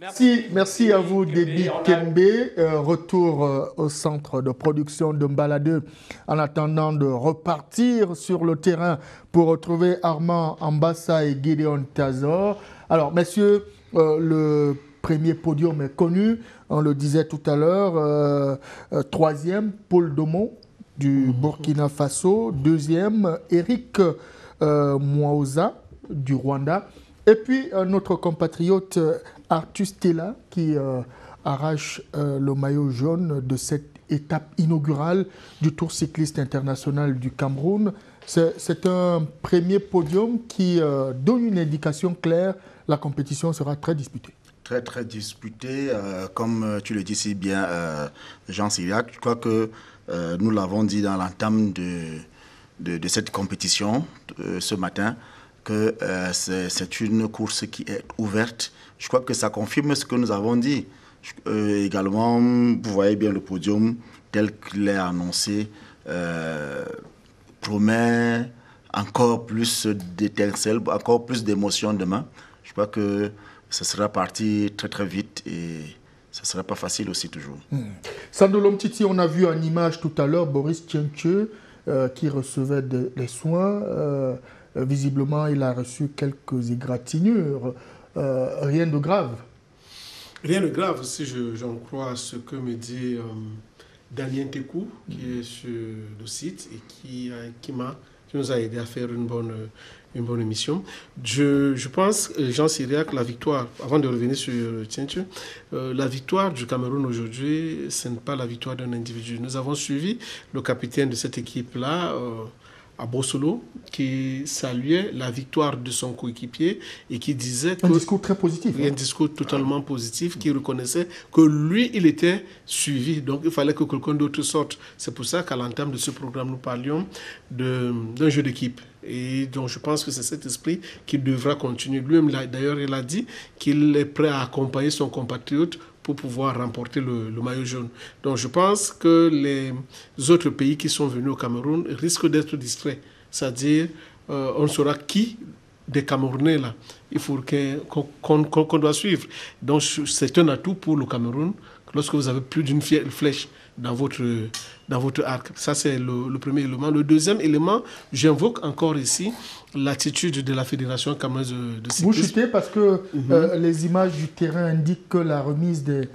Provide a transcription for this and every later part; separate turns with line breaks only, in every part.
Merci à vous, Déby Kembe. Retour au centre de production de Mbaladeux en attendant de repartir sur le terrain pour retrouver Armand Ambassa et Gideon Tazor. Alors, messieurs, le premier podium est connu, on le disait tout à l'heure. Troisième, Paul Domon du Burkina Faso. Deuxième, Eric Mwaoza du Rwanda. Et puis, notre compatriote Artus Tella qui arrache le maillot jaune de cette étape inaugurale du Tour cycliste international du Cameroun. C'est un premier podium qui donne une indication claire. La compétition sera très disputée.
Très, très disputée. Comme tu le dis si bien, Jean Cyriac, je crois que nous l'avons dit dans l'entame de cette compétition ce matin, que c'est une course qui est ouverte. Je crois que ça confirme ce que nous avons dit. Également, vous voyez bien le podium tel qu'il est annoncé, promet encore plus d'étincelles, encore plus d'émotions demain. Je crois que ça sera parti très très vite et ça ne sera pas facile aussi toujours.
Sandolo Mtiti, on a vu en image tout à l'heure Boris Tchenche qui recevait des soins. Visiblement, il a reçu quelques égratignures. Rien de grave.
Rien de grave, si j'en crois ce que me dit Damien Tekou, qui est sur le site et qui nous a aidé à faire une bonne émission. Je pense, Jean Cyriac, la victoire, avant de revenir sur Tchenche, la victoire du Cameroun aujourd'hui, ce n'est pas la victoire d'un individu. Nous avons suivi le capitaine de cette équipe-là, à Bossolo, qui saluait la victoire de son coéquipier et qui disait que...
Un discours très positif.
Un discours totalement positif, qui reconnaissait que lui, il était suivi. Donc, il fallait que quelqu'un d'autre sorte. C'est pour ça qu'à l'entame de ce programme, nous parlions d'un jeu d'équipe. Et donc, je pense que c'est cet esprit qui devra continuer. Lui-même, d'ailleurs, il a dit qu'il est prêt à accompagner son compatriote pour pouvoir remporter le maillot jaune. Donc je pense que les autres pays qui sont venus au Cameroun risquent d'être distraits. C'est-à-dire, on saura qui des Camerounais là, il faut qu'on doit suivre. Donc c'est un atout pour le Cameroun lorsque vous avez plus d'une flèche dans votre arc. Ça, c'est le premier élément. Le deuxième élément, j'invoque encore ici l'attitude de la Fédération camerounaise de cyclisme.
Vous chutez parce que les images du terrain indiquent que la remise des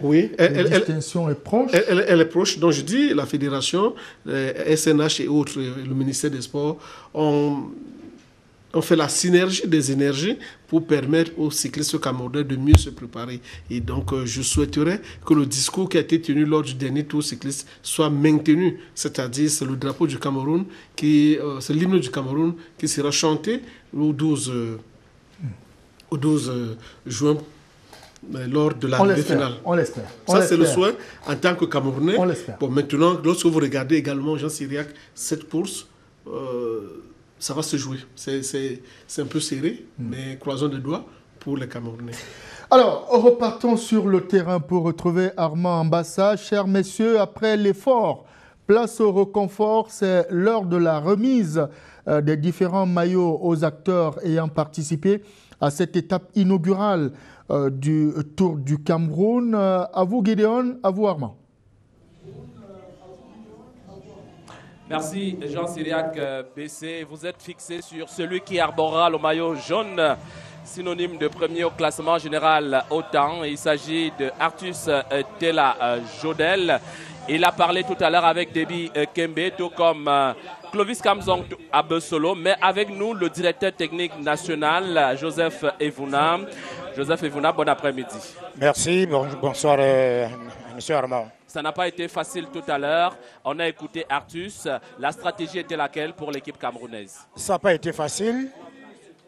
distinctions est proche.
Elle est proche. Donc, je dis, la Fédération, SNH et autres, le ministère des Sports, on fait la synergie des énergies pour permettre aux cyclistes camerounais de mieux se préparer. Et donc, je souhaiterais que le discours qui a été tenu lors du dernier tour cycliste soit maintenu. C'est-à-dire, c'est le drapeau du Cameroun, c'est l'hymne du Cameroun qui sera chanté le 12 juin lors de la finale.
On l'espère.
Ça, c'est le souhait en tant que Camerounais.
On l'espère.
Bon, maintenant, lorsque vous regardez également, Jean Cyriac, cette course... ça va se jouer. C'est un peu serré, mais croisons les doigts pour les Camerounais.
Alors, repartons sur le terrain pour retrouver Armand Ambassa. Chers messieurs, après l'effort, place au réconfort, c'est l'heure de la remise des différents maillots aux acteurs ayant participé à cette étape inaugurale du Tour du Cameroun. À vous, Gideon, à vous, Armand.
Merci Jean Cyriac BC. Vous êtes fixé sur celui qui arborera le maillot jaune, synonyme de premier au classement général au temps. Il s'agit de Artus Tella Jodel. Il a parlé tout à l'heure avec Déby Kembe, tout comme Clovis Kamzong à Bossolo, mais avec nous le directeur technique national, Joseph Evouna. Joseph Evouna, bon après-midi.
Merci, bonsoir Monsieur Armand.
Ça n'a pas été facile tout à l'heure. On a écouté Artus. La stratégie était laquelle pour l'équipe camerounaise?
Ça n'a pas été facile.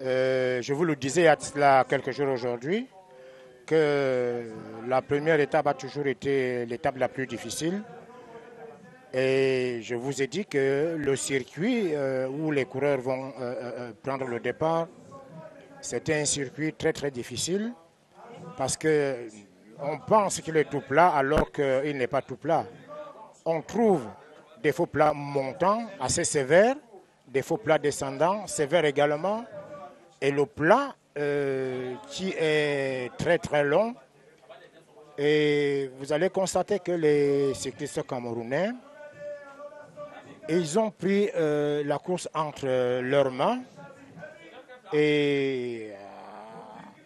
Je vous le disais il y a quelques jours aujourd'hui que la première étape a toujours été l'étape la plus difficile. Et je vous ai dit que le circuit où les coureurs vont prendre le départ, c'était un circuit très très difficile parce que on pense qu'il est tout plat alors qu'il n'est pas tout plat. On trouve des faux plats montants assez sévères, des faux plats descendants sévères également, et le plat qui est très très long Et vous allez constater que les cyclistes camerounais, ils ont pris la course entre leurs mains et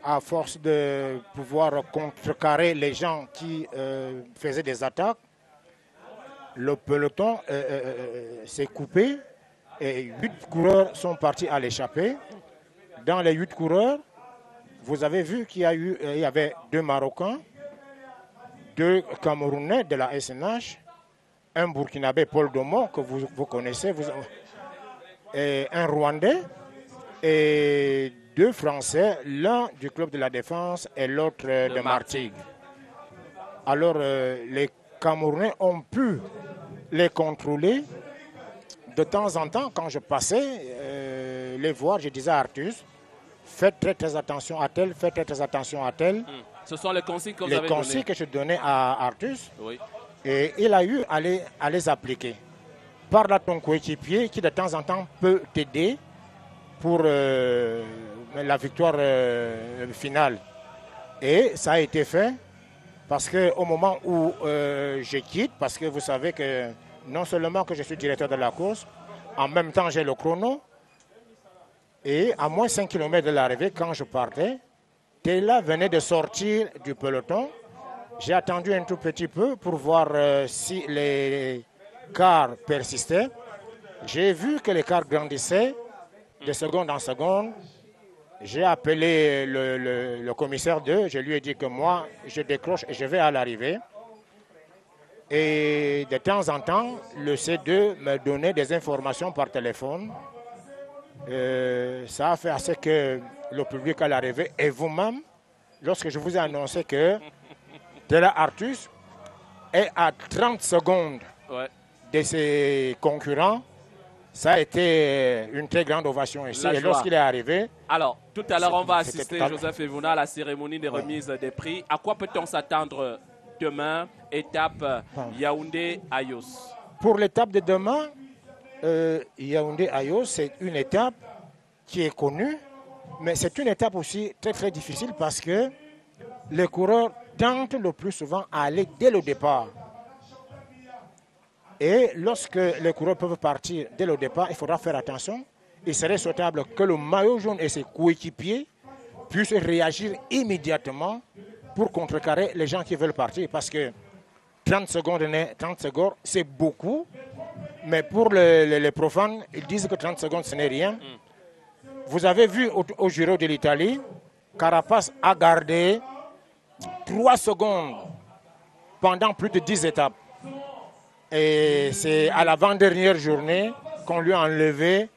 à force de pouvoir contrecarrer les gens qui faisaient des attaques, le peloton s'est coupé et 8 coureurs sont partis à l'échappée. Dans les 8 coureurs, vous avez vu qu'il y avait 2 Marocains, 2 Camerounais de la SNH, un Burkinabé, Paul Domon, que vous connaissez, et un Rwandais, et 2 Français, l'un du Club de la Défense et l'autre de Martigues. Alors, les Camerounais ont pu les contrôler. De temps en temps, quand je passais, les voir, je disais à Artus, faites très attention à tel, faites très attention à tel.
Ce sont les consignes que vous avez données.
Les consignes que je donnais à Artus.
Oui.
Et il a eu à les appliquer. Parle à ton coéquipier qui de temps en temps peut t'aider pour la victoire finale. Et ça a été fait parce qu'au moment où je quitte, parce que vous savez que non seulement que je suis directeur de la course, en même temps j'ai le chrono. Et à moins 5 km de l'arrivée, quand je partais, Tela venait de sortir du peloton. J'ai attendu un tout petit peu pour voir si les cars persistaient. J'ai vu que les cars grandissaient de seconde en seconde. J'ai appelé le commissaire 2. Je lui ai dit que moi, je décroche et je vais à l'arrivée. Et de temps en temps, le C2 me donnait des informations par téléphone. Ça a fait assez que le public à l'arrivée et vous-même, lorsque je vous ai annoncé que Tela Artus est à 30 secondes de ses concurrents, ça a été une très grande ovation ici. Et lorsqu'il est arrivé...
Alors, tout à l'heure, on va assister, Joseph Evouna, à la cérémonie des remises des prix. À quoi peut-on s'attendre demain, étape Yaoundé-Ayos?
Pour l'étape de demain, Yaoundé-Ayos, c'est une étape qui est connue, mais c'est une étape aussi très difficile parce que les coureurs tentent le plus souvent à aller dès le départ. Et lorsque les coureurs peuvent partir dès le départ, il faudra faire attention. Il serait souhaitable que le maillot jaune et ses coéquipiers puissent réagir immédiatement pour contrecarrer les gens qui veulent partir. Parce que 30 secondes, c'est beaucoup. Mais pour les profanes, ils disent que 30 secondes, ce n'est rien. Vous avez vu au Giro de l'Italie, Carapace a gardé 3 secondes pendant plus de 10 étapes. Et c'est à l'avant-dernière journée qu'on lui a enlevé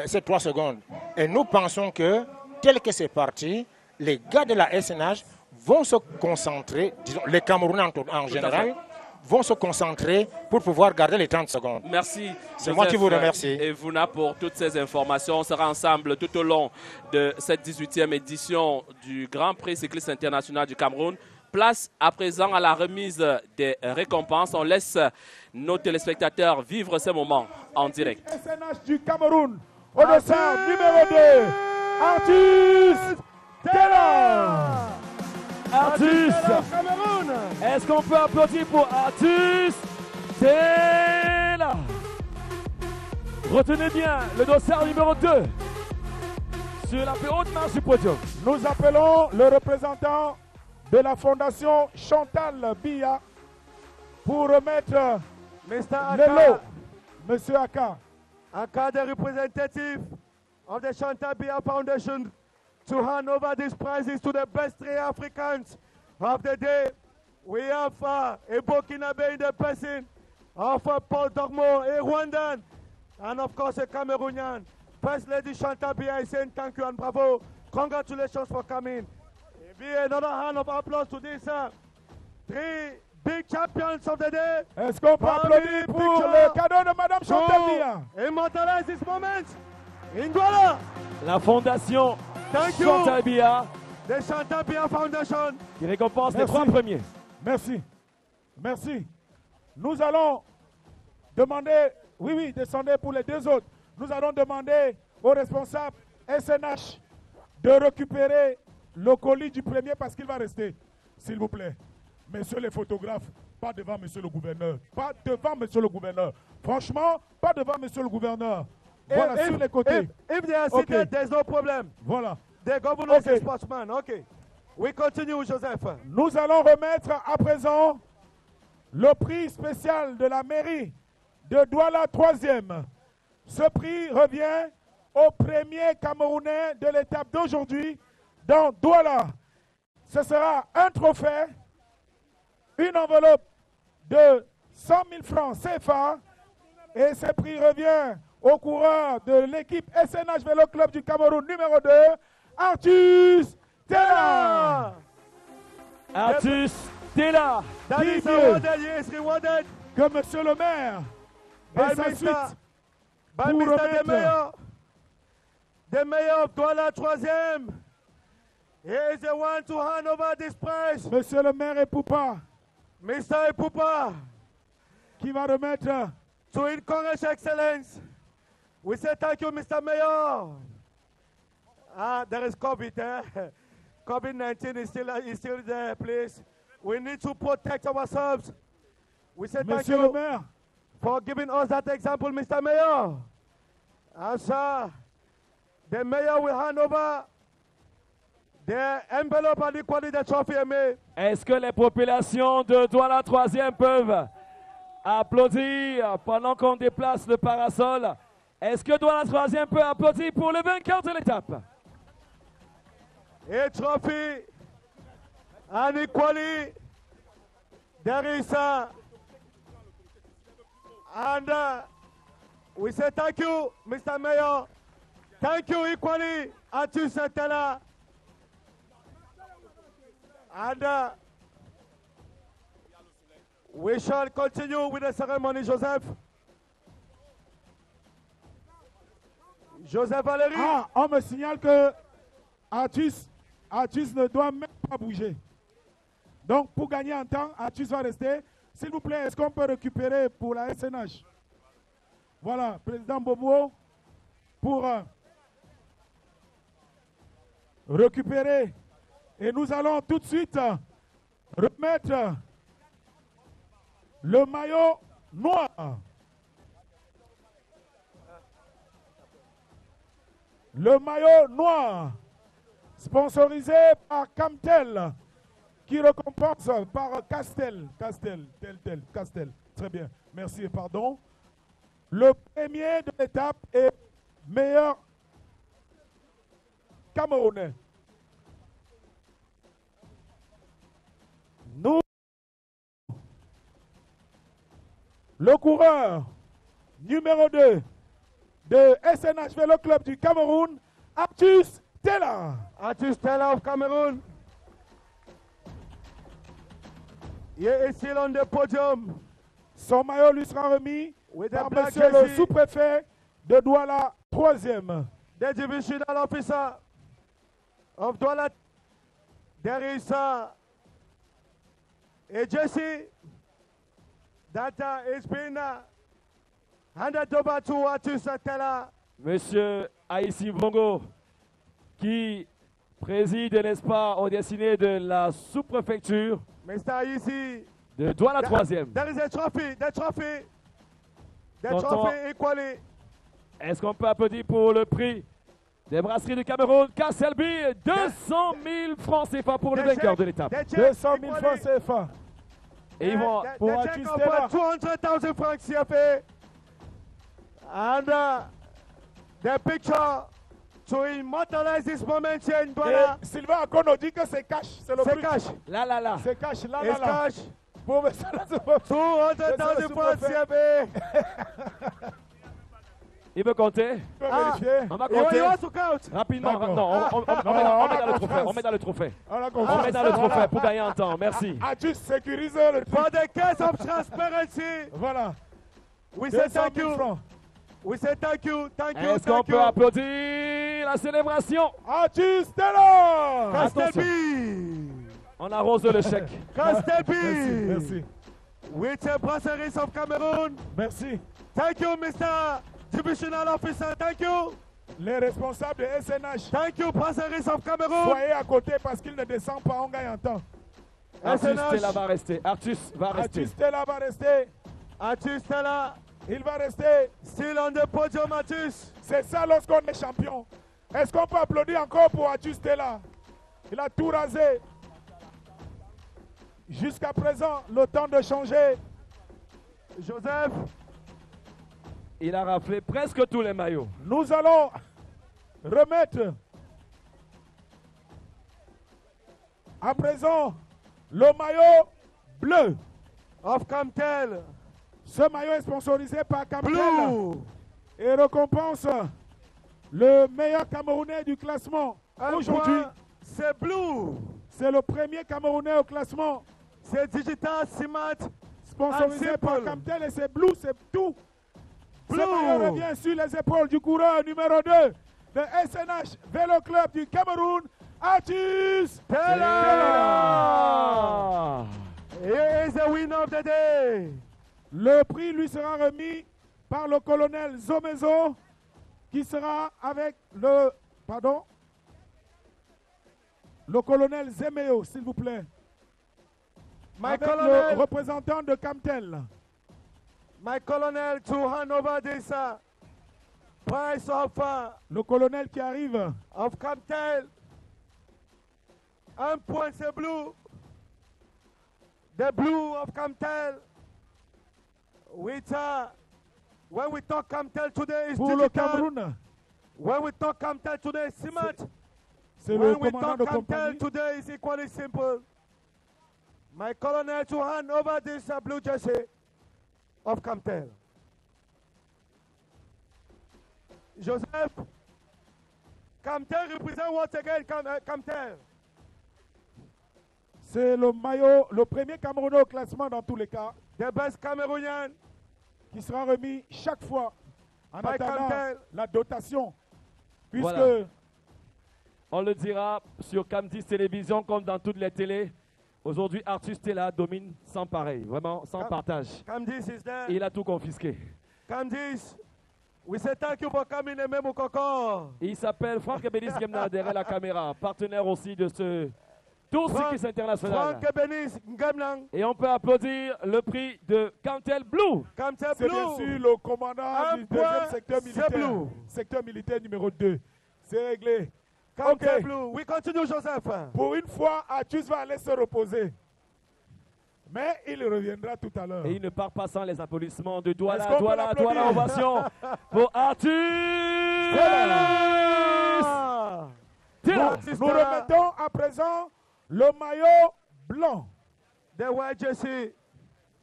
ces 3 secondes. Et nous pensons que, tel que c'est parti, les gars de la SNH vont se concentrer, disons, les Camerounais en général, vont se concentrer pour pouvoir garder les 30 secondes.
Merci.
C'est moi qui vous remercie.
Et Vouna pour toutes ces informations. On sera ensemble tout au long de cette 18e édition du Grand Prix cycliste international du Cameroun. Place à présent à la remise des récompenses. On laisse nos téléspectateurs vivre ces moments en direct.
SNH du Cameroun, au dossard numéro 2, Artus Tela.
Artus, est-ce qu'on peut applaudir pour Artus Tela? Retenez bien le dossard numéro 2 sur la plus haute marche du podium.
Nous appelons le représentant de la fondation Chantal Biya pour remettre le lot. Monsieur Aka.
Aka, the representative of the Chantal Biya Foundation, to hand over these prizes to the best 3 Africans of the day. We have a Burkinabe in the person of Paul Dormo, a Rwandan, and of course a Cameroonian. First Lady Chantal Biya is saying thank you and bravo. Congratulations for coming. Be another hand of applause to these 3 big champions of the day.
Est-ce qu'on peut applaudir pour le cadeau de Madame Chantal Biya?
Immortalize this moment. Ingwala. La fondation
Chantal
Biya. The Chantal Biya Foundation. Qui récompense les 3 premiers.
Merci. Merci. Nous allons demander, oui, descendez pour les 2 autres. Nous allons demander aux responsables SNH de récupérer le colis du premier parce qu'il va rester, s'il vous plaît. messieurs les photographes, pas devant monsieur le gouverneur. Pas devant monsieur le gouverneur. Franchement, pas devant monsieur le gouverneur. Voilà, sur les côtés.
If they are seated, there's no problem.
Voilà.
The governor is a sportsman. Okay. We continue, Joseph.
Nous allons remettre à présent le prix spécial de la mairie de Douala 3e. Ce prix revient au premier Camerounais de l'étape d'aujourd'hui dans Douala. Ce sera un trophée, une enveloppe de 100 000 francs CFA et ce prix revient au coureur de l'équipe SNH Vélo Club du Cameroun numéro 2, Artus Tella.
Artus Tella.
That is awarded, yes, rewarded.
Que monsieur le maire
by
et sa suite
by
pour
Mr. The Mayor of Douala 3e. He is the one to hand over this prize.
Monsieur le maire Epoupa.
Mr. Epoupa.
Qui va remettre.
To encourage excellence. We say thank you, Mr. Mayor. There is COVID. COVID-19 is still there, please. We need to protect ourselves. We say thank
Monsieur
you
le maire.
For giving us that example, Mr. Mayor. And sir, the mayor will hand over the envelope and equally the trophy.
Est-ce que les populations de Douala 3e peuvent applaudir pendant qu'on déplace le parasol? Est-ce que Douala 3e peut applaudir pour le vainqueur de l'étape?
A trophy and equally there is and we say thank you, Mr. Mayor. Thank you equally, Artus Tella. And we shall continue with the ceremony, Joseph. Joseph Valéry.
On me signale que Artus ne doit même pas bouger. Donc, pour gagner en temps, Artus va rester. S'il vous plaît, est-ce qu'on peut récupérer pour la SNH? Voilà, président Bobo, pour récupérer. Et nous allons tout de suite remettre le maillot noir. Le maillot noir, sponsorisé par Camtel, qui récompense par Castel. Très bien, merci et pardon. Le premier de l'étape est meilleur Camerounais. Nous, le coureur numéro 2 de SNH Vélo Club du Cameroun, Artus Tella.
Artus Tella of Cameroon. He is still on the podium.
Son maillot lui sera remis
with
par monsieur le sous-préfet de Douala 3e.
The divisional officer of Douala. There is a jersey that is being handed over to Artus Tella.
Monsieur Aïssi Bongo, qui préside, n'est-ce pas, au destiné de la sous-préfecture de Douala 3e.
There is a trophy, the trophy equally.
Est-ce qu'on peut applaudir pour le prix des brasseries du Cameroun, Kasselby, 200 000 francs CFA pour le vainqueur de l'étape.
200 000 francs CFA.
Et ils vont
pour Artus Tella.
200,000 francs CFA. And the picture to immortalize this moment here in Douala.
Sylvain Akono dit que c'est cash. C'est le prix.
Cash.
Là.
C'est cash. Là.
Cash.
Pour
200,000 francs CFA.
Il veut compter. On va compter. Rapidement. On met dans le trophée. On met dans le trophée pour gagner en temps. Merci.
Juste sécuriser le
For the case of transparency.
Voilà.
We say thank you. We say thank you.
Est-ce qu'on peut applaudir la célébration?
Artus Tella.
Castelby.
On arrose le chèque.
Castelby.
Merci.
With the brasseries of Cameroon.
Merci.
Thank you, Mr. Divisional Officer. Thank you.
Les responsables de SNH.
Thank you, brasseries of Cameroon.
Soyez à côté parce qu'il ne descend pas, on gagne en temps.
Artus Stella va rester. Artus va rester.
Artus Stella va rester.
Artus Stella,
Il va rester.
still on the podium, Artus.
C'est ça lorsqu'on est champion. Est-ce qu'on peut applaudir encore pour Artus Stella? Il a tout rasé. Jusqu'à présent, le temps de changer.
Joseph,
Il a raflé presque tous les maillots.
Nous allons remettre à présent le maillot bleu.
of Camtel,
Ce maillot est sponsorisé par Camtel
blue.
et récompense le meilleur Camerounais du classement.
Un
Aujourd'hui,
point, c'est blue.
c'est le premier Camerounais au classement
C'est Digital Simat.
sponsorisé
Un
par
simple.
Camtel et c'est bleu, c'est tout. Ce
Blue.
maillot revient sur les épaules du coureur numéro 2 de SNH Vélo Club du Cameroun, Artus
Stella.
Ah.
He is the winner of the day.
Le prix lui sera remis par le colonel Zomezo qui sera avec le colonel Zemeo, s'il vous plaît.
My
Avec le
colonel,
représentant de Camtel.
my colonel, to hand over this prize
Le colonel qui arrive.
of Camtel. Un point, c'est blue. The blue of Camtel. With, when we talk Camtel today, is
Pour le
digital.
Cameroun,
When we talk Camtel today, Simat.
c'est le
When we
commandant
talk
de
Camtel
compagnie.
today, is equally simple. My colonel to hand over this blue jersey of Camtel. Joseph, Camtel represent once again Camtel.
C'est le maillot, le premier Camerounais au classement dans tous les cas,
The best Cameroonian
qui sera remis chaque fois en
by
attendant
Camtel.
la dotation. Puisque
Voilà. On le dira sur Cam10 Télévision comme dans toutes les télés. Aujourd'hui, Artus Stella domine sans pareil, vraiment sans partage.
Camdis is there.
Et il a tout confisqué.
Camdis, we say thank you for coming and Memo Koko.
Et il s'appelle Franck Ebenis Gemna derrière la caméra, partenaire aussi de ce Tour Cycliste International.
Franck Benis Ngamlang.
Et on peut applaudir le prix de Camtel Blue.
Camtel
c'est bien sûr
Blue.
le commandant
Un
du
point,
deuxième secteur
c'est
militaire.
bleu.
Secteur militaire numéro 2. C'est réglé.
Camtel
Ok.
Blue. We continue, Joseph.
Pour une fois, Artus va aller se reposer. Mais il reviendra tout à l'heure.
Et il ne part pas sans les applaudissements de
Est-ce
Douala,
qu'on peut
Douala,
l'applaudir?
Douala, ovation pour Artus
Ah.
Stella.
Nous remettons à présent le maillot blanc.
The white jersey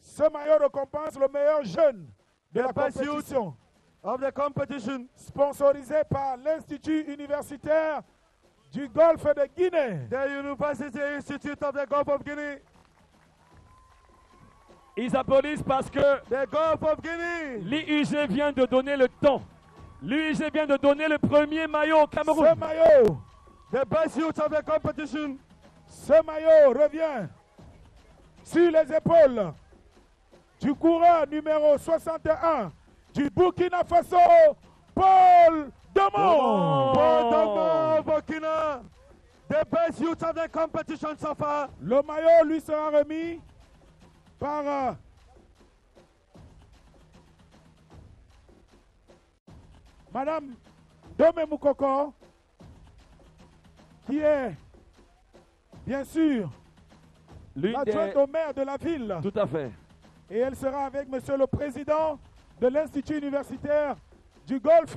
Ce maillot récompense le meilleur jeune de la
The best youth.
compétition.
of the competition.
Sponsorisé par l'Institut universitaire du Golfe de Guinée.
The University Institute of the Gulf of Guinea.
Ils applaudissent parce que
The Gulf of Guinea.
l'IUG vient de donner le temps. L'IUG vient de donner le premier maillot au Cameroun.
Ce maillot,
The best youth of the competition.
ce maillot revient sur les épaules du coureur numéro 61 du Burkina Faso, Paul Domon.
Paul Domon, Burkina. The best youth of the competition so far.
Le maillot lui sera remis par Madame Domé Moukoko, qui est bien sûr
L'une
l'adjointe
des...
au maire de la ville.
Tout à fait.
Et elle sera avec monsieur le président de l'Institut universitaire du Golfe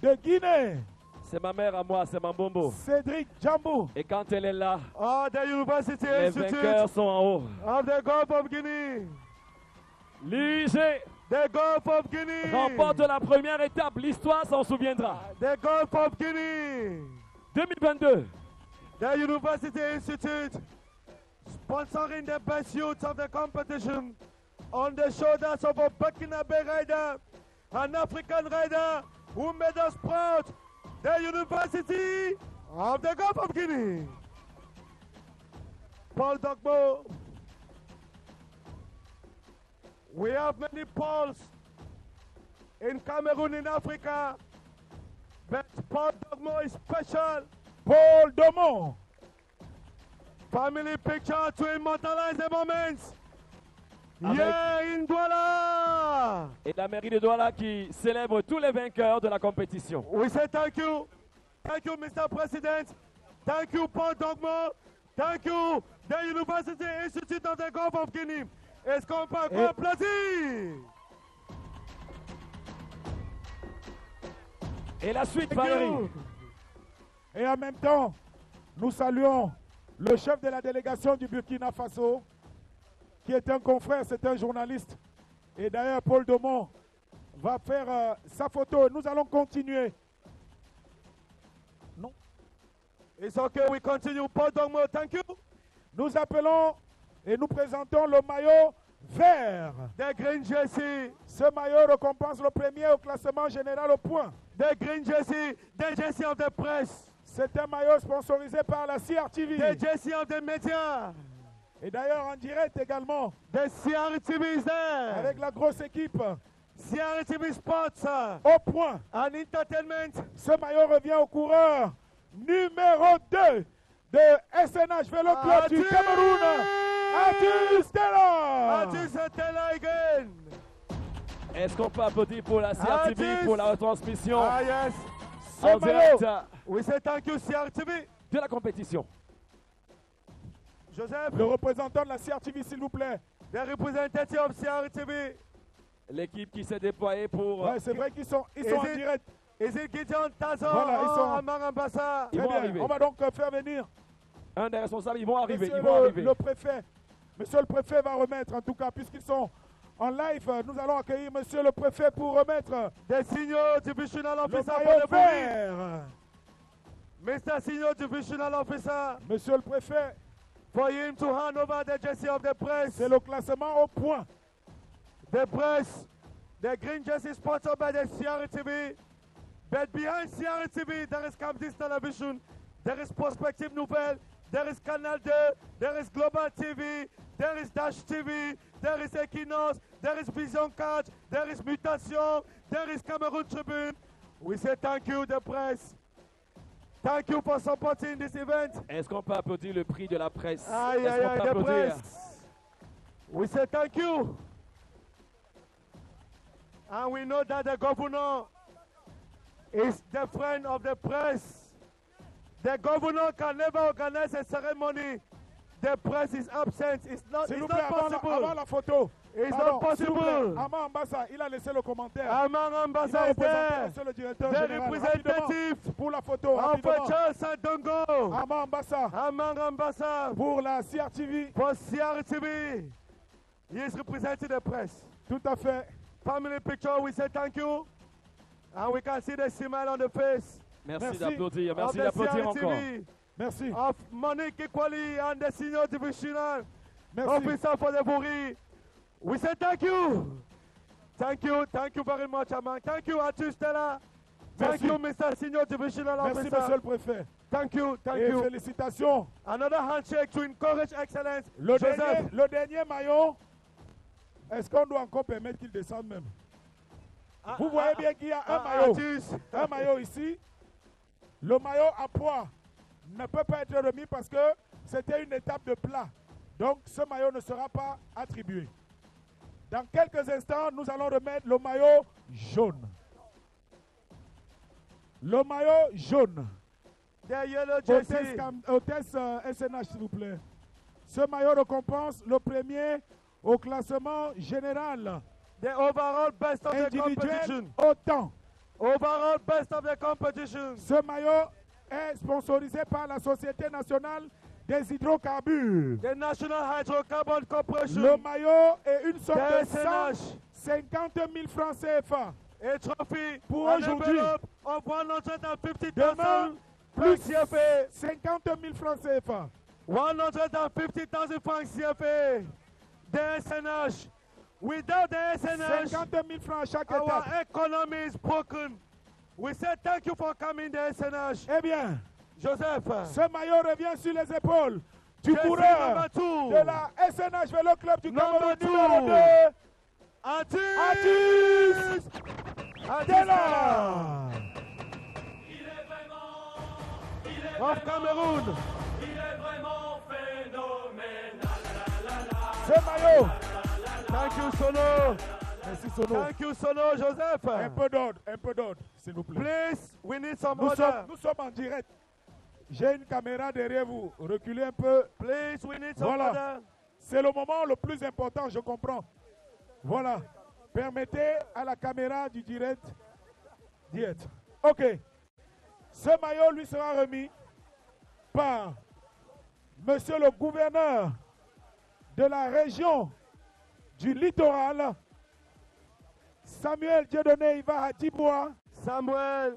de Guinée,
C'est ma mère à moi, c'est ma bombo.
Cédric Djambou.
Et quand elle est là,
Oh, the University
les
Institute
vainqueurs sont en haut.
of the Gulf of Guinea.
L'IUG
The Gulf of Guinea.
remporte la première étape. L'histoire s'en souviendra.
The Gulf of Guinea.
2022.
The University Institute sponsoring the best youth of the competition on the shoulders of a Burkinabe rider, an African rider who made us proud. The University of the Gulf of Guinea. Paul Dogbo. We have many Pauls in Cameroon, in Africa, but Paul Dogbo is special.
Paul Domon.
Family picture to immortalize the moments.
Avec-
Yeah, in Douala.
Et la mairie de Douala qui célèbre tous les vainqueurs de la compétition.
We say thank you. Thank you, Mr. President. Thank you, Paul Dogmo. Thank you, the University Institute of the Gulf of Guinea. Est-ce qu'on peut
Et-
applaudir?
Et la suite,
Thank
Valérie.
you. Et en même temps, nous saluons le chef de la délégation du Burkina Faso, qui est un confrère, c'est un journaliste. Et d'ailleurs, Paul Domont va faire sa photo. Nous allons continuer. Non.
It's okay, we continue. Paul Dogmo, thank you.
Nous appelons et nous présentons le maillot vert.
The green jersey.
Ce maillot récompense le premier au classement général au point.
The green jersey. The jersey of the press.
C'est un maillot sponsorisé par la CRTV.
The jersey of the media.
Et d'ailleurs en direct également,
The CRTV is there.
avec la grosse équipe.
CRTV Sports
Au point.
and Entertainment.
Ce maillot revient au coureur numéro 2 de SNH Vélo Club du
Ati!
Cameroun. Ati Stella.
Ati Stella again.
Est-ce qu'on peut applaudir pour la CRTV,
Artiste.
pour la retransmission
Ah yes.
en
Ce maillot,
direct
We say thank you, CRTV.
de la compétition?
Joseph,
le représentant de la CRTV, s'il vous plaît.
the representative of CRTV.
L'équipe qui s'est déployée pour...
Ouais, c'est vrai qu'ils sont
Is
en
it-
direct.
Is it Gideon Tazo
Voilà, ils sont-
or Marambassa?
Ils
Très
vont
bien.
arriver.
On va donc faire venir
Un des responsables, ils vont arriver,
Monsieur
ils vont arriver.
le préfet. Monsieur le préfet va remettre, en tout cas, puisqu'ils sont en live, nous allons accueillir Monsieur le préfet pour remettre
The senior divisional
le
officer for
maillot
the Bury.
vert.
Mr. Senior divisional officer,
Monsieur le préfet,
for him to hand over the jersey of the press.
c'est le classement au point.
The press, the green jersey sponsored by the CRTV. But behind CRTV, there is Camdis Television, there is Perspective Nouvelle, there is Canal 2, there is Global TV, there is Dash TV, there is Equinox, there is Vision 4, there is Mutation, there is Cameroon Tribune. We say thank you, the press. Thank you for supporting this event.
Est-ce qu'on peut applaudir le prix de la presse?
Aye,
Est-ce
aye,
qu'on
aye,
peut
the
applaudir?
press. We say thank you. And we know that the governor is the friend of the press. The governor can never organize a ceremony. The press is absent. It's not,
S'il vous
it's
plaît,
not
avant
possible.
la photo.
It's
Pardon,
not
s'il vous plaît.
possible.
Armand Ambassa, il a laissé le commentaire.
Amang
Il va
Ambassa is
représenter
there.
monsieur le directeur
The
général. Rapidement,
representative
pour la photo,
of
rapidement.
Charles Sandongo.
Armand Ambassa,
Amang Ambassa
pour la CRTV.
for CRTV. He is representing the press.
Tout à fait.
Family picture, we say thank you. And we can see the smile on the face
Merci,
Merci.
d'applaudir, merci
of the
d'applaudir encore.
CRTV,
Merci.
of Monique Equally and the senior divisional
Merci.
officer for the Buri. We say thank you. Thank you very much, Amang. Thank you, Atu Stella. Thank
Merci.
you, Mr. Senior Divisional
Merci,
Officer.
monsieur le préfet.
Thank you.
Et félicitations.
Another handshake to encourage excellence.
Le dernier maillot, est-ce qu'on doit encore permettre qu'il descende même? Vous voyez bien qu'il y a un maillot.
Atus.
Un maillot ici. Le maillot à poids ne peut pas être remis parce que c'était une étape de plat. Donc ce maillot ne sera pas attribué. Dans quelques instants, nous allons remettre le maillot jaune. Le maillot jaune.
The yellow jersey.
Hôtesse SNH, s'il vous plaît. Ce maillot récompense le premier au classement général.
The overall best of the
Individuel
competition.
autant.
Overall best of the competition.
Ce maillot est sponsorisé par la Société nationale des hydrocarbures.
The National Hydrocarbon Corporation.
Le maillot est une somme
The
de
SNH.
150 000 francs CFA.
A trophy
Pour
an
aujourd'hui.
envelope of 150,000
Demain,
francs
plus
CFA.
50 000 francs CFA.
150,000 francs CFA. The SNH. Without the SNH,
50 000 francs à chaque
our
étape.
economy is broken. We say thank you for coming, the SNH.
Eh bien,
Joseph,
ce maillot revient sur les épaules du
jersey
coureur
number 2.
de la SNH Vélo Club du Cameroun
Number
numéro 2.
2.
Atis Stella.
Of Cameroon.
Il est vraiment phénoménal.
Ce maillot.
Thank you, Sono.
Merci Sono.
Thank you, Sono, Joseph.
Un peu d'ordre, s'il vous plaît.
Please, we need some
Nous
order.
sommes en direct. J'ai une caméra derrière vous. Reculez un peu.
Please, we need some
Voilà.
order.
C'est le moment le plus important, je comprends. Voilà. Permettez à la caméra du direct d'y être. OK. Ce maillot lui sera remis par Monsieur le gouverneur de la région du littoral, Samuel Dieudonné Iva Hatibois,
Samuel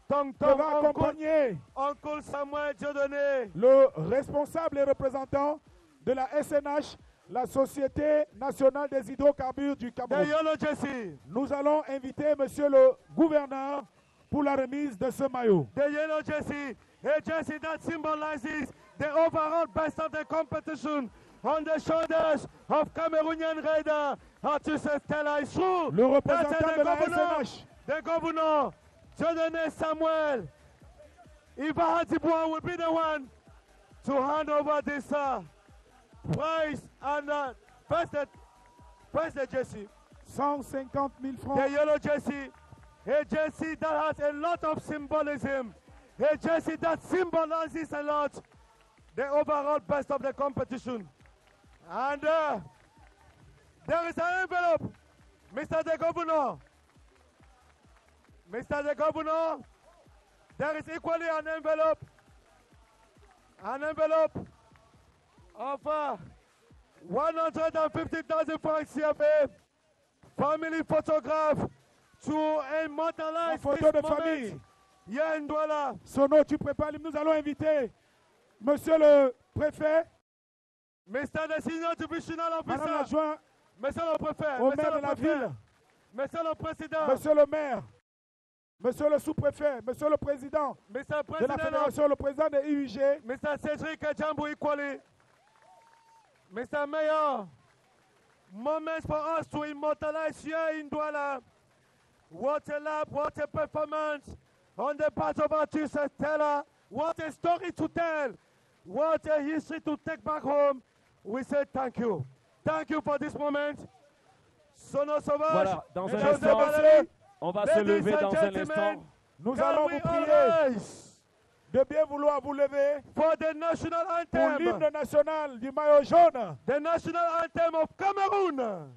Tong
qui
Tong,
va accompagner
Uncle Samuel Dieudonné,
le responsable et représentant de la SNH, la Société nationale des hydrocarbures du
the
Cameroun.
yellow jersey,
Nous allons inviter Monsieur le gouverneur pour la remise de ce maillot.
the yellow jersey, a jersey that symbolizes the overall best of the competition on the shoulders of Cameroonian Raider. Arthus Stella is true.
Le
That's
représentant de la
governor,
SNH,
the governor, Dieudonné Samuel Iva Hatibois will be the one to hand over this prize and first the jersey.
150 000
The
francs.
yellow jersey, a jersey that has a lot of symbolism, a jersey that symbolizes a lot the overall best of the competition. And there is an envelope, Mr. the Governor. Mr. the Governor, there is equally an envelope of 150,000 francs CFA, family photograph to immortalize
Une
this
photo de
moment
famille.
here in Douala.
Sono, tu prépares. Nous allons inviter Monsieur le préfet,
Mr. the Senior Divisional
Madame
Officer,
l'adjoint
Monsieur le Préfet,
au
Monsieur
maire
le
de la
Préfet,
ville,
Monsieur le Président,
Monsieur le maire, Monsieur le sous-préfet, Monsieur le président
Mr.
de la
President,
fédération, le président de IUG,
Mr. Cedric Jambu Equally, Mr. Mayor, moments for us to immortalize here in Douala. What a lap, what a performance on the part of Arthus Stella. What a story to tell. What a history to take back home. We say thank you. Thank you for this moment. Sono Sauvage.
Voilà, dans un
José
instant,
Valéry,
on va se
ladies
lever
and
dans un
gentlemen,
instant.
nous
can
allons
we
vous
all
prier
rise
de bien vouloir vous lever
for the national
pour
anthem.
l'hymne national du maillot jaune.
The national anthem of Cameroon.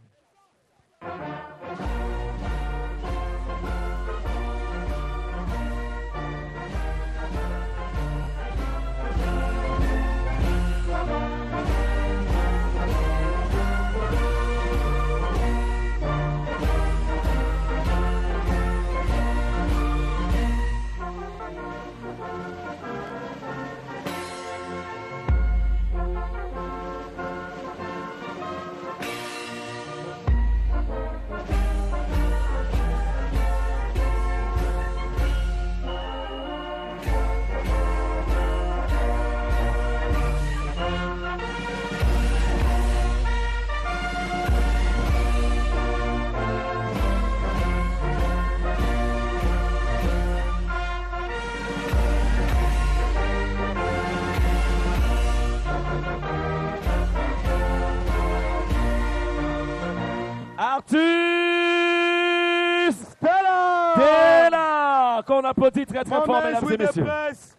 Arthus Stella, qu'on applaudit très très fort, mesdames et
with the
messieurs.
press.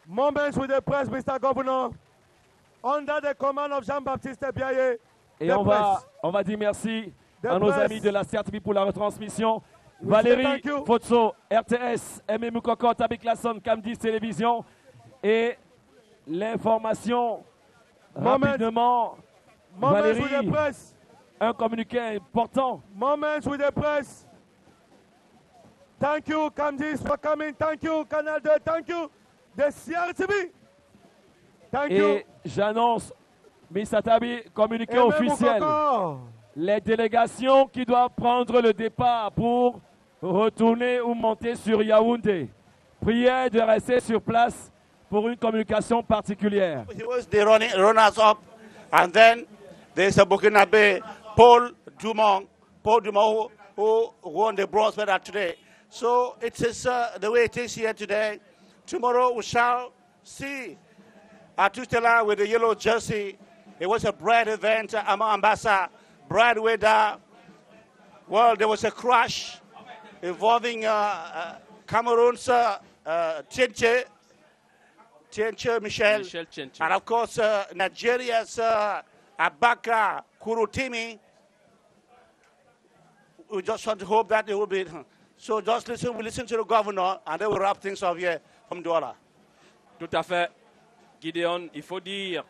Moments with the press, Mr. Governor. Under the command of Jean-Baptiste Biaye.
Et on va dire merci à nos amis de la CRTV pour la retransmission. Valérie
thank you.
Fotso, RTS, MM Kokot, avec la sonne Camdis Télévision. Et l'information rapidement.
Moments with the
Valérie,
press.
un communiqué important.
Moments with the press. Thank you, Camdis, for coming. Thank you, Canal 2. Thank you, the CRTV. Thank you.
Et j'annonce, Misatabi, communiqué
MM
officiel.
Mukoko.
Les délégations qui doivent prendre le départ pour retourner ou monter sur Yaoundé. Prière de rester sur place pour une communication particulière.
He was the runners-up, and then there's a Burkinabe, Paul Dumont who won the bronze medal today. So it is the way it is here today. Tomorrow we shall see Arthus Stella with the yellow jersey It was a bright event among Ambassa, bright weather. Well, there was a crash involving Cameroon's Tienche Michel, and of course Nigeria's Abaka Kurutimi. We just want to hope that it will be. So just listen to the governor, and they will wrap things up here from Douala.
Tout à fait, Gideon. Il faut dire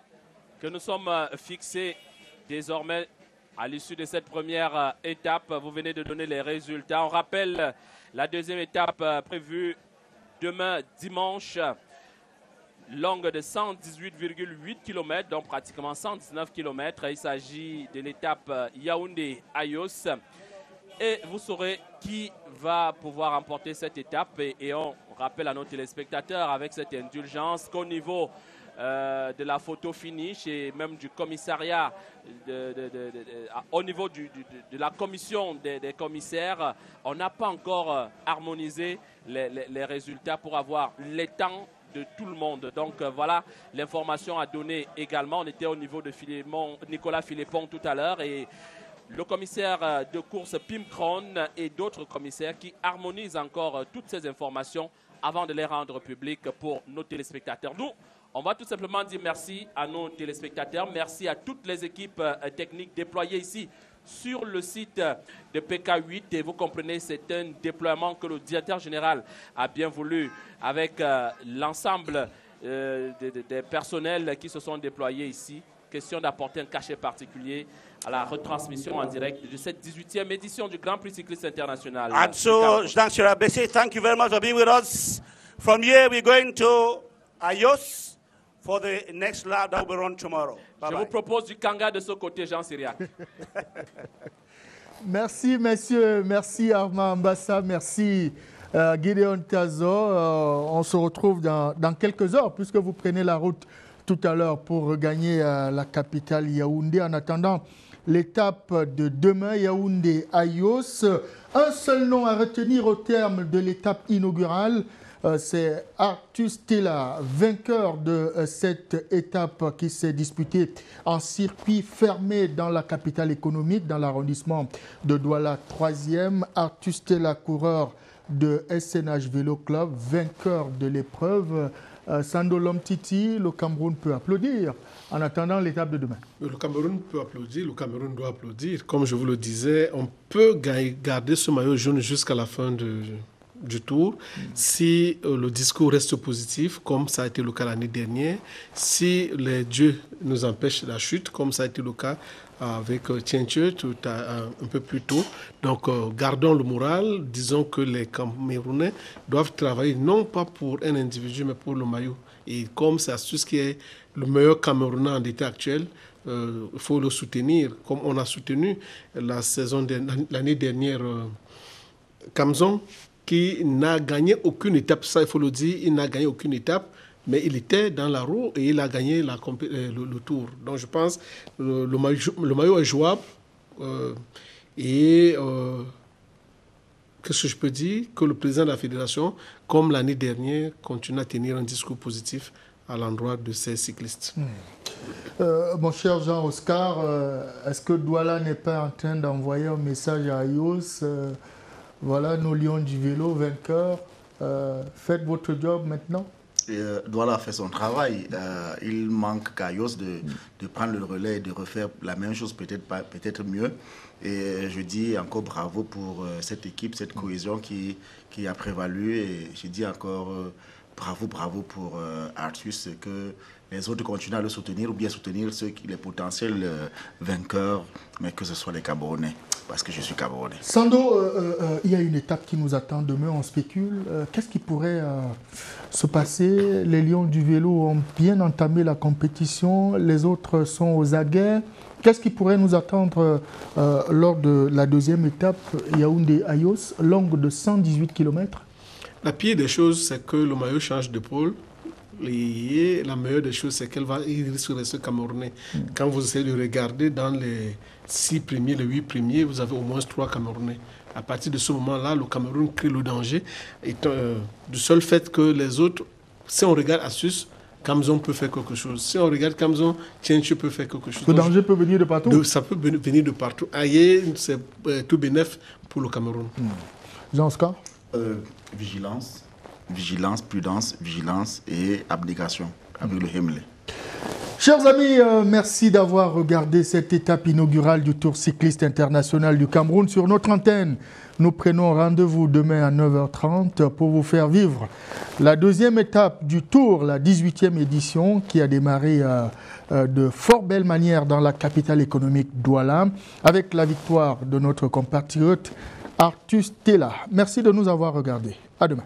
que nous sommes fixés désormais à l'issue de cette première étape. Vous venez de donner les résultats. On rappelle la deuxième étape prévue demain dimanche, longue de 118,8 km, donc pratiquement 119 km. Il s'agit de l'étape Yaoundé-Ayos. Et vous saurez qui va pouvoir remporter cette étape. Et on rappelle à nos téléspectateurs avec cette indulgence qu'au niveau de la photo finish et même du commissariat, au niveau de la commission des commissaires, on n'a pas encore harmonisé les résultats pour avoir les temps de tout le monde. Donc voilà l'information à donner également. On était au niveau de Nicolas Philippon tout à l'heure et le commissaire de course Pim Kron et d'autres commissaires qui harmonisent encore toutes ces informations avant de les rendre publiques pour nos téléspectateurs. Nous, on va tout simplement dire merci à nos téléspectateurs, merci à toutes les équipes techniques déployées ici sur le site de PK8. Et vous comprenez, c'est un déploiement que le directeur général a bien voulu avec l'ensemble des personnels qui se sont déployés ici. Question d'apporter un cachet particulier à la retransmission en direct de cette 18e édition du Grand Prix cycliste international.
And so, Jean Chirabese, thank you very much for being with us. From here, we're going to Ayos for the next lap that will be run tomorrow. Bye
Je vous propose du Kanga de ce côté, Jean Syriac.
Merci, messieurs. Merci, Armand Ambassa. Merci, Gideon Tazo. On se retrouve dans quelques heures, puisque vous prenez la route tout à l'heure pour regagner la capitale Yaoundé. En attendant l'étape de demain, Yaoundé-Ayos. Un seul nom à retenir au terme de l'étape inaugurale, c'est Arthur Stella, vainqueur de cette étape qui s'est disputée en circuit fermé dans la capitale économique, dans l'arrondissement de Douala 3e. Arthur Stella, coureur de SNH Vélo Club, vainqueur de l'épreuve. Sando Lomtiti, le Cameroun peut applaudir en attendant l'étape de demain.
Le Cameroun peut applaudir, le Cameroun doit applaudir. Comme je vous le disais, on peut garder ce maillot jaune jusqu'à la fin du tour si le discours reste positif, comme ça a été le cas l'année dernière, si les dieux nous empêchent la chute, comme ça a été le cas avec Tienche un peu plus tôt. Donc, gardons le moral. Disons que les Camerounais doivent travailler non pas pour un individu, mais pour le maillot. Et comme c'est Astuce qui est le meilleur Camerounais en état actuel, il faut le soutenir. Comme on a soutenu l'année dernière Kamzon, qui n'a gagné aucune étape. Ça, il faut le dire, il n'a gagné aucune étape. Mais il était dans la roue et il a gagné le tour. Donc je pense que le maillot est jouable. Qu'est-ce que je peux dire? Que le président de la fédération, comme l'année dernière, continue à tenir un discours positif à l'endroit de ces cyclistes.
Mon cher Jean-Oscar, est-ce que Douala n'est pas en train d'envoyer un message à Ayos? Voilà, nos lions du vélo, vainqueurs. Faites votre job maintenant.
Douala fait son travail. Il manque qu'à Ayos de prendre le relais et de refaire la même chose, peut-être mieux. Et je dis encore bravo pour cette équipe, cette cohésion qui a prévalu. Et je dis encore bravo pour Artus, que les autres continuent à le soutenir ou bien soutenir les potentiels vainqueurs, mais que ce soit les Camerounais, parce que je suis Camerounais.
Sando, il y a une étape qui nous attend demain, on spécule. Qu'est-ce qui pourrait se passer? Les Lions du vélo ont bien entamé la compétition, les autres sont aux aguets. Qu'est-ce qui pourrait nous attendre lors de la deuxième étape Yaoundé-Ayos, longue de 118 km?
La pire des choses, c'est que le maillot change de pôle. Et la meilleure des choses, c'est qu'il risque de rester camerounais. Quand vous essayez de regarder dans les 6 premiers, les 8 premiers, vous avez au moins 3 Camerounais. À partir de ce moment-là, le Cameroun crée le danger. Et du seul fait que les autres, si on regarde Asus, Kamzon peut faire quelque chose. Si on regarde Kamzon, Tchenche peut faire quelque chose.
Le danger peut venir de partout.
Ça peut venir de partout. Ailleurs, c'est tout bénéf pour le Cameroun.
Jean-Oscar?
Vigilance, prudence, vigilance et abnégation avec le Hemley.
Chers amis, merci d'avoir regardé cette étape inaugurale du Tour cycliste international du Cameroun sur notre antenne. Nous prenons rendez-vous demain à 9h30 pour vous faire vivre la deuxième étape du Tour, la 18e édition, qui a démarré de fort belle manière dans la capitale économique Douala, avec la victoire de notre compatriote Artus Tella. Merci de nous avoir regardés. À demain.